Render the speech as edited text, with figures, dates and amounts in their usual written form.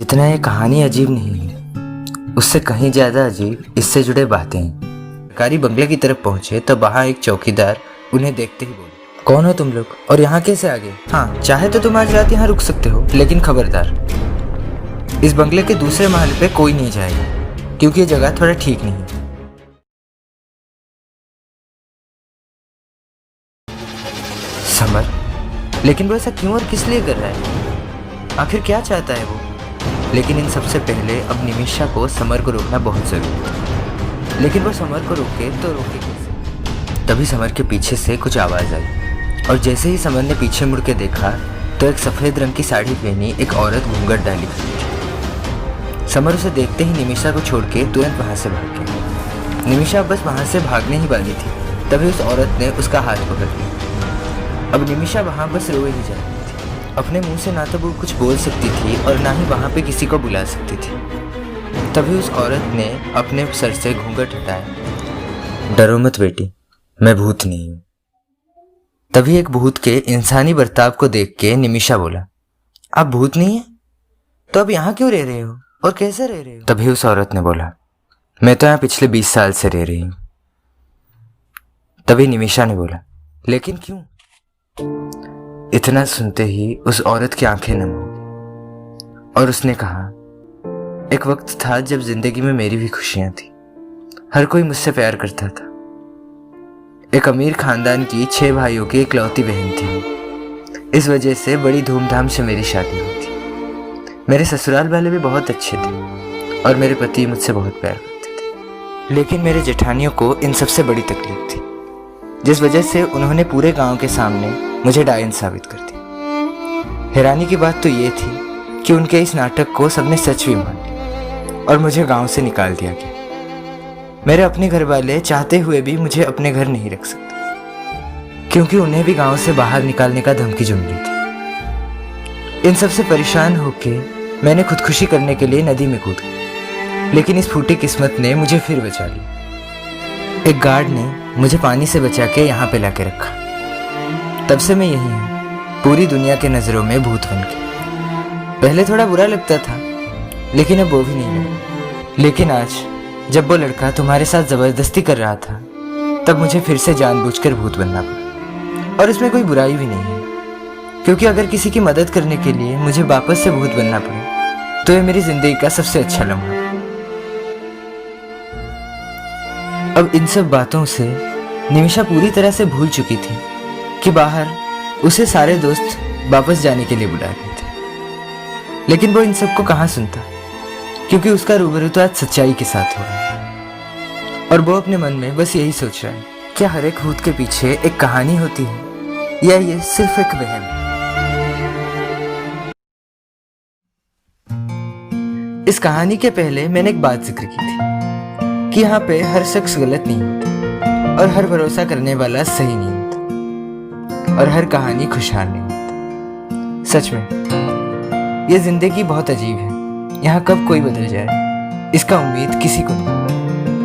इतना ये कहानी अजीब नहीं है, उससे कहीं ज़्यादा अजीब इससे जुड़े बातें हैं। सरकारी बंगले की तरफ पहुंचे तो वहाँ एक चौकीदार उन्हें देखते ही बोले, कौन हो तुम लोग और यहाँ कैसे आ गए? हाँ, चाहे तो तुम आज रात यहाँ रुक सकते हो, लेकिन खबरदार, इस बंगले के दूसरे महल पे कोई नहीं जाएगा क्योंकि ये जगह थोड़ा ठीक नहीं है। समर, लेकिन वो ऐसा क्यों और किस लिए कर रहा है? आखिर क्या चाहता है वो? लेकिन इन सबसे पहले अब निमिषा को समर को रोकना बहुत ज़रूरी था। लेकिन वो समर को रोके तो रोके कैसे? तभी समर के पीछे से कुछ आवाज़ आई और जैसे ही समर ने पीछे मुड़ के देखा तो एक सफ़ेद रंग की साड़ी पहनी एक औरत घूंघट डाली खड़ी। समर उसे देखते ही निमिषा को छोड़ के तुरंत वहाँ से भाग गया। निमिषा बस वहाँ से भागने ही वाली थी, तभी उस औरत ने उसका हाथ पकड़ लिया। अब निमिषा वहाँ बस रोए ही जा रही थी। अपने मुंह से ना तो वो कुछ बोल सकती थी और ना ही वहाँ पे किसी को बुला सकती थी। तभी उस औरत ने अपने सर से घूंघट हटाया। डरो मत बेटी, मैं भूत नहीं हूँ। तभी एक भूत के इंसानी बर्ताव को देख के निमिषा बोला, आप भूत नहीं है? तो अब यहाँ क्यों रह रहे हो और कैसे रह रहे हो? तभी उस औरत ने बोला, मैं तो यहाँ पिछले 20 साल से रह रही हूँ। तभी निमिषा ने बोला, लेकिन क्यों? इतना सुनते ही उस औरत की आंखें नम हो गई और उसने कहा, एक वक्त था जब जिंदगी में मेरी भी खुशियां थी। हर कोई मुझसे प्यार करता था। एक अमीर खानदान की 6 भाइयों की इकलौती बहन थी। इस वजह से बड़ी धूमधाम से मेरी शादी हुई थी। मेरे ससुराल वाले भी बहुत अच्छे थे और मेरे पति मुझसे बहुत प्यार करते थे। लेकिन मेरे जेठानियों को इन सबसे बड़ी तकलीफ थी, जिस वजह से उन्होंने पूरे गांव के सामने मुझे डायन साबित कर दिया। हैरानी की बात तो ये थी कि उनके इस नाटक को सबने सच भी मान लिया और मुझे गांव से निकाल दिया गया। मेरे अपने घर वाले चाहते हुए भी मुझे अपने घर नहीं रख सकते क्योंकि उन्हें भी गांव से बाहर निकालने का धमकी जम रही थी। इन सबसे परेशान होके मैंने खुदकुशी करने के लिए नदी में कूद गई, लेकिन इस फूटी किस्मत ने मुझे फिर बचा लिया। एक गार्ड ने मुझे पानी से बचा के यहाँ पे लाके रखा। तब से मैं यही हूँ, पूरी दुनिया के नज़रों में भूत बन के। पहले थोड़ा बुरा लगता था, लेकिन अब वो भी नहीं लगा। लेकिन आज जब वो लड़का तुम्हारे साथ ज़बरदस्ती कर रहा था, तब मुझे फिर से जानबूझकर भूत बनना पड़ा। और इसमें कोई बुराई भी नहीं है, क्योंकि अगर किसी की मदद करने के लिए मुझे वापस से भूत बनना पड़े तो ये मेरी ज़िंदगी का सबसे अच्छा लम्हा है। अब इन सब बातों से निमिषा पूरी तरह से भूल चुकी थी कि बाहर उसे सारे दोस्त वापस जाने के लिए बुला रहे थे। लेकिन वो इन सबको कहाँ सुनता, क्योंकि उसका रूबरू तो आज सच्चाई के साथ हो रहा है और वो अपने मन में बस यही सोच रहा है, क्या हर एक भूत के पीछे एक कहानी होती है या ये सिर्फ एक वहम है? इस कहानी के पहले मैंने एक बात जिक्र की थी कि यहाँ पे हर शख्स गलत नहीं होता और हर भरोसा करने वाला सही नहीं होता और हर कहानी खुशहाल नहीं होती। सच में ये जिंदगी बहुत अजीब है। यहाँ कब कोई बदल जाए इसका उम्मीद किसी को नहीं।